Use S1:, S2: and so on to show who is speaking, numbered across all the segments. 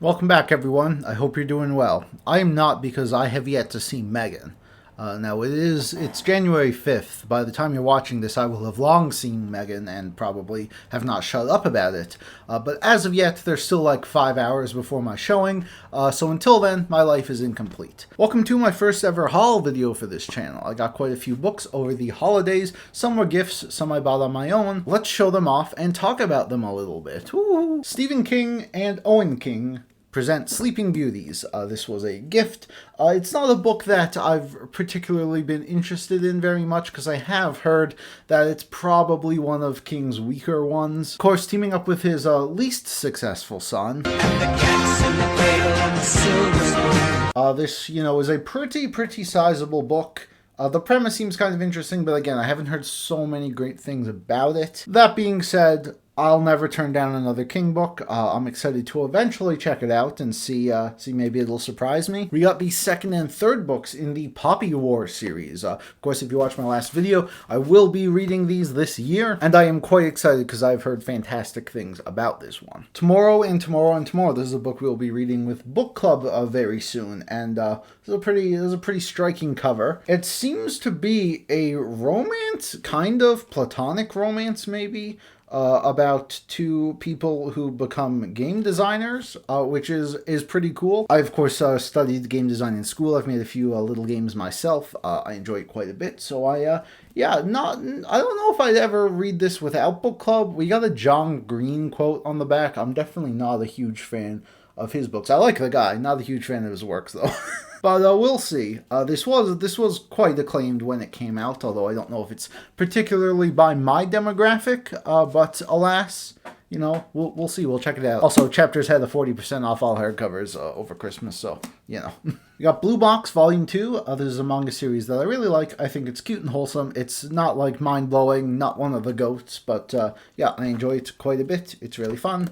S1: Welcome back, everyone. I hope you're doing well. I am not, because I have yet to see Megan. Now, it's January 5th. By the time you're watching this, I will have long seen Megan and probably have not shut up about it. But as of yet, there's still like 5 hours before my showing, so until then, my life is incomplete. Welcome to my first ever haul video for this channel. I got quite a few books over the holidays. Some were gifts, some I bought on my own. Let's show them off and talk about them a little bit. Woo! Stephen King and Owen King present Sleeping Beauties. This was a gift. It's not a book that I've particularly been interested in very much, because I have heard that it's probably one of King's weaker ones. Of course, teaming up with his least successful son. This, is a pretty sizable book. The premise seems kind of interesting, but again, I haven't heard so many great things about it. That being said, I'll never turn down another King book. I'm excited to eventually check it out and see maybe it'll surprise me. We got the second and third books in the Poppy War series. Of course, if you watched my last video, I will be reading these this year, and I am quite excited because I've heard fantastic things about this one. Tomorrow and tomorrow and tomorrow, this is a book we'll be reading with book club very soon, and this is a pretty striking cover. It seems to be a romance, kind of platonic romance, maybe. About two people who become game designers, which is pretty cool. I, of course, studied game design in school. I've made a few little games myself. I enjoy it quite a bit. So I don't know if I'd ever read this without book club. We got a John Green quote on the back. I'm definitely not a huge fan of his books. I like the guy, not a huge fan of his works, though. But we'll see. This was quite acclaimed when it came out, although I don't know if it's particularly by my demographic. But alas, we'll see. We'll check it out. Also, Chapters had a 40% off all hardcovers over Christmas, so, We got Blue Box Volume 2. This is a manga series that I really like. I think it's cute and wholesome. It's not, like, mind-blowing, not one of the goats, but, yeah, I enjoy it quite a bit. It's really fun.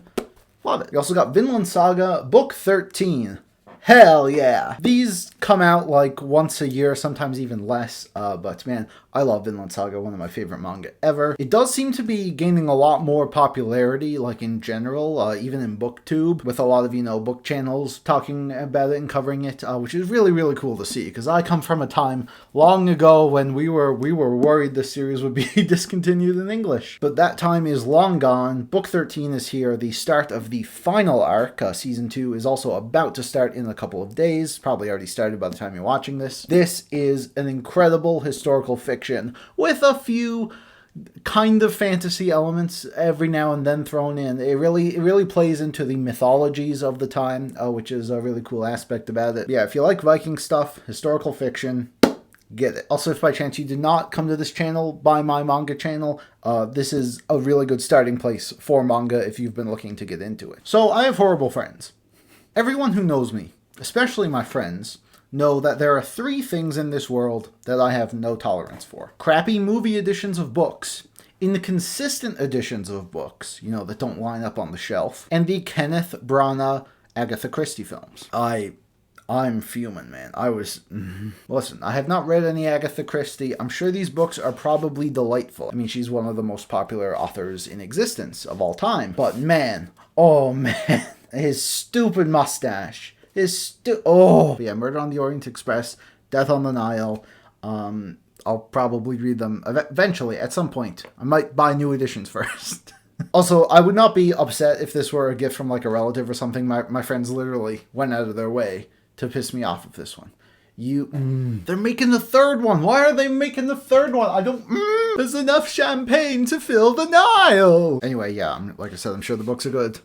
S1: Love it. We also got Finland Saga, Book 13. Hell yeah! These come out like once a year, sometimes even less, but man, I love Finland Saga, one of my favorite manga ever. It does seem to be gaining a lot more popularity, like in general, even in BookTube, with a lot of, book channels talking about it and covering it, which is really, really cool to see, because I come from a time long ago when we were worried the series would be discontinued in English. But that time is long gone. Book 13 is here, the start of the final arc. Season 2 is also about to start in a couple of days, probably already started by the time you're watching this. This is an incredible historical fiction with a few kind of fantasy elements every now and then thrown in. It really plays into the mythologies of the time, which is a really cool aspect about it. Yeah, if you like Viking stuff, historical fiction, get it. Also, if by chance you did not come to this channel by my manga channel, this is a really good starting place for manga if you've been looking to get into it. So, I have horrible friends. Everyone who knows me, especially my friends, know that there are 3 things in this world that I have no tolerance for. Crappy movie editions of books, inconsistent editions of books, that don't line up on the shelf, and the Kenneth Branagh Agatha Christie films. I'm fuming, man. Listen, I have not read any Agatha Christie. I'm sure these books are probably delightful. I mean, she's one of the most popular authors in existence of all time. But man, oh man, his stupid mustache. But yeah, Murder on the Orient Express, Death on the Nile. I'll probably read them eventually at some point. I might buy new editions first. Also, I would not be upset if this were a gift from like a relative or something. My friends literally went out of their way to piss me off with this one. They're making the third one. Why are they making the third one? There's enough champagne to fill the Nile. Anyway, yeah, like I said, I'm sure the books are good.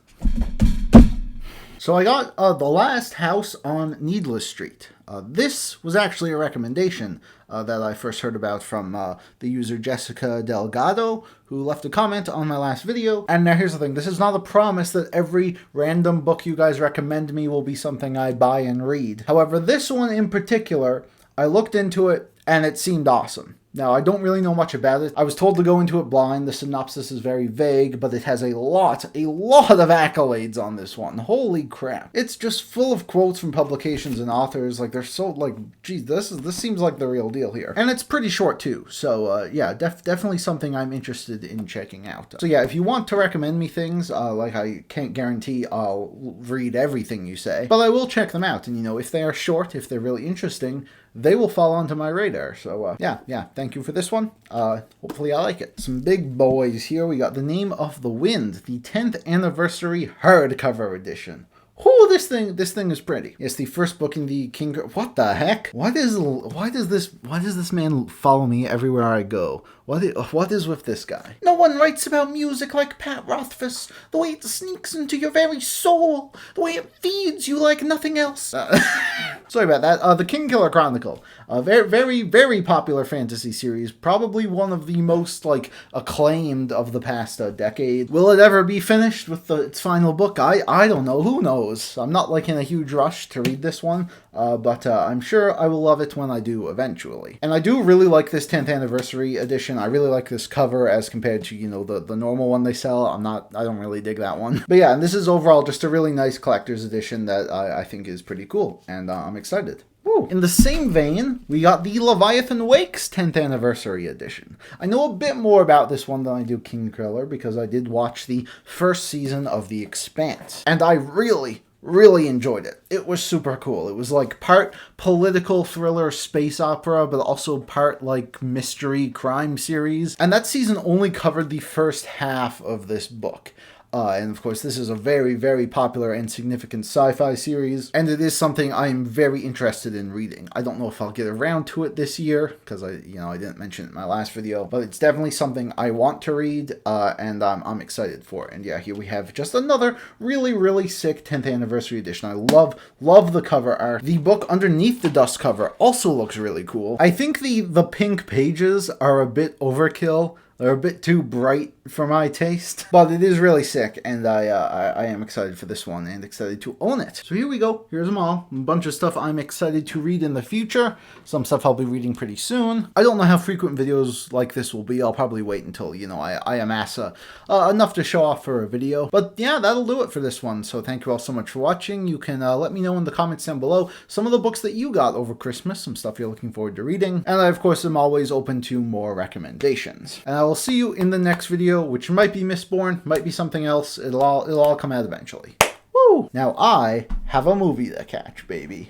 S1: So I got The Last House on Needless Street. This was actually a recommendation that I first heard about from the user Jessica Delgado, who left a comment on my last video. And now here's the thing, this is not a promise that every random book you guys recommend me will be something I buy and read. However, this one in particular, I looked into it and it seemed awesome. Now, I don't really know much about it. I was told to go into it blind. The synopsis is very vague, but it has a lot of accolades on this one. Holy crap. It's just full of quotes from publications and authors. Like, they're so, like, geez, this seems like the real deal here. And it's pretty short, too. So, yeah, definitely something I'm interested in checking out. So, yeah, if you want to recommend me things, like, I can't guarantee I'll read everything you say, but I will check them out. And, you know, if they are short, if they're really interesting, they will fall onto my radar. So, yeah, thank you for this one. Hopefully I like it. Some big boys here. We got The Name of the Wind, the 10th anniversary hardcover edition. Ooh, this thing is pretty. It's the first book in the King... What the heck? Why does this man follow me everywhere I go? What is with this guy? No one writes about music like Pat Rothfuss. The way it sneaks into your very soul. The way it feeds you like nothing else. Sorry about that. The Kingkiller Chronicle. A very, very popular fantasy series. Probably one of the most, like, acclaimed of the past decade. Will it ever be finished with its final book? I don't know. Who knows? I'm not, like, in a huge rush to read this one. But I'm sure I will love it when I do eventually. And I do really like this 10th anniversary edition. I really like this cover as compared to, you know, the normal one they sell. I don't really dig that one. But yeah, and this is overall just a really nice collector's edition that I think is pretty cool. And I'm excited. Woo. In the same vein, we got the Leviathan Wakes 10th anniversary edition. I know a bit more about this one than I do Kingkiller because I did watch the first season of The Expanse. And I really enjoyed it. It was super cool. It was like part political thriller space opera, but also part like mystery crime series. And that season only covered the first half of this book. And of course, this is a very, very popular and significant sci-fi series, and it is something I'm very interested in reading. I don't know if I'll get around to it this year, because I didn't mention it in my last video, but it's definitely something I want to read, and I'm excited for it. And yeah, here we have just another really, really sick 10th anniversary edition. I love the cover art. The book underneath the dust cover also looks really cool. I think the pink pages are a bit overkill. They're a bit too bright for my taste, but it is really sick, and I am excited for this one and excited to own it. So here we go. Here's them all. A bunch of stuff I'm excited to read in the future. Some stuff I'll be reading pretty soon. I don't know how frequent videos like this will be. I'll probably wait until, you know, I amass enough to show off for a video. But yeah, that'll do it for this one. So thank you all so much for watching. You can let me know in the comments down below some of the books that you got over Christmas, some stuff you're looking forward to reading. And I, of course, am always open to more recommendations. And I will see you in the next video, which might be Mistborn, might be something else. It'll all come out eventually. Woo! Now I have a movie to catch, baby.